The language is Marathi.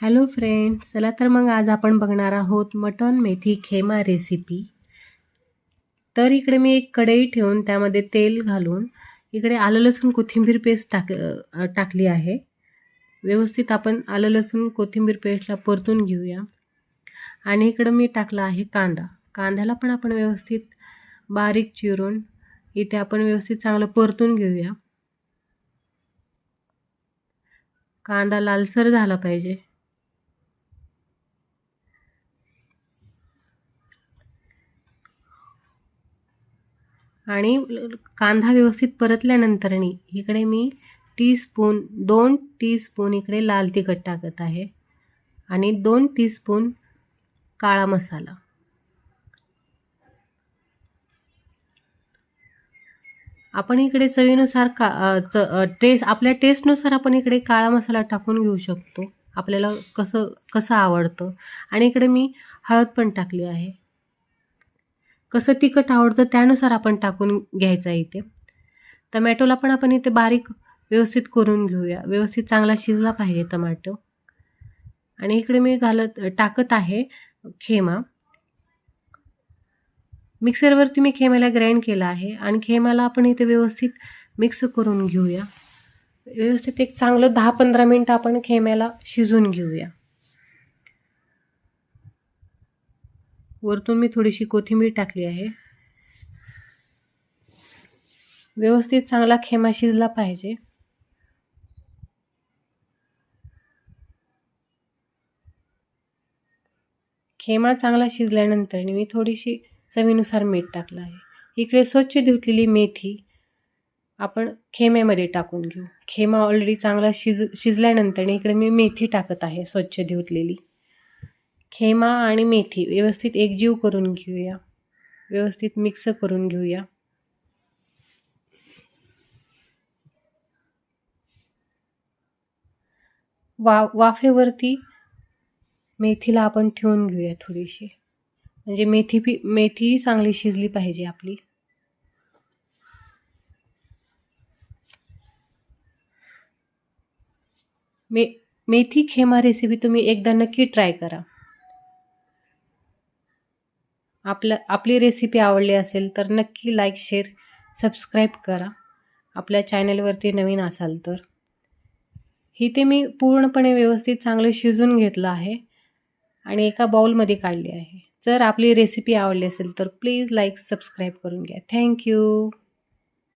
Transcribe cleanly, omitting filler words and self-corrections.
हॅलो फ्रेंड्स, चला तर मग आज आपण बघणार आहोत मटण मेथी खेमा रेसिपी. तर इकडे मी एक कढई ठेवून त्यामध्ये तेल घालून इकडे आलं लसूण कोथिंबीर पेस्ट टाकली आहे. व्यवस्थित आपण आलं लसूण कोथिंबीर पेस्टला परतून घेऊया. आणि इकडं मी टाकला आहे कांद्याला पण आपण व्यवस्थित बारीक चिरून इथे आपण व्यवस्थित चांगलं परतून घेऊया. कांदा लालसर झाला पाहिजे. आणि कांदा व्यवस्थित परतल्यानंतरनी इकडे मी 2 टीस्पून इकडे लाल तिखट टाकत आहे आणि 2 टीस्पून काळा मसाला. आपण इकडे चवीनुसार आपल्या टेस्टनुसार आपण इकडे काळा मसाला टाकून घेऊ शकतो, आपल्याला कसं आवडतं. आणि इकडे मी हळद पण टाकली आहे. कसं तिखट आवडतं त्यानुसार आपण टाकून घ्यायचं आहे इथे. टमॅटोला पण आपण इथे बारीक व्यवस्थित करून घेऊया. व्यवस्थित चांगला शिजला पाहिजे टमाटो. आणि इकडे मी टाकत आहे खेमा. मिक्सरवरती मी खेम्याला ग्राइंड केला आहे आणि खेमाला आपण इथे व्यवस्थित मिक्स करून घेऊया. व्यवस्थित एक चांगलं 10-15 मिनिटं आपण खेम्याला शिजून घेऊया. वरतून मी थोडीशी कोथिंबीर टाकली आहे. व्यवस्थित चांगला खेमा शिजला पाहिजे. खेमा चांगला शिजल्यानंतर मी थोडीशी चवीनुसार मीठ टाकलं आहे. इकडे स्वच्छ धुतलेली मेथी आपण खेम्यामध्ये टाकून घेऊ. खेमा ऑलरेडी चांगला शिजल्यानंतर इकडे मी मेथी टाकत आहे स्वच्छ धुतलेली. खेमा आणि मेथी व्यवस्थित एकजीव करून घेऊया. व्यवस्थित मिक्स करून घेऊया. वाफेवरती मेथीला आपण ठेवून घेऊया थोडीशी, म्हणजे मेथी चांगली शिजली पाहिजे आपली. मेथी खेमा रेसिपी तुम्ही एकदा नक्की ट्राय करा. आपली रेसिपी आवडली असेल तर नक्की लाईक, शेअर, सबस्क्राईब करा. आपल्या चॅनलवरती नवीन असाल तर. इथे मी पूर्णपणे व्यवस्थित चांगलं शिजून घेतलं आहे आणि एका बाउलमध्ये काढली आहे. जर आपली रेसिपी आवडली असेल तर प्लीज लाईक, सबस्क्राईब करून घ्या. थँक्यू.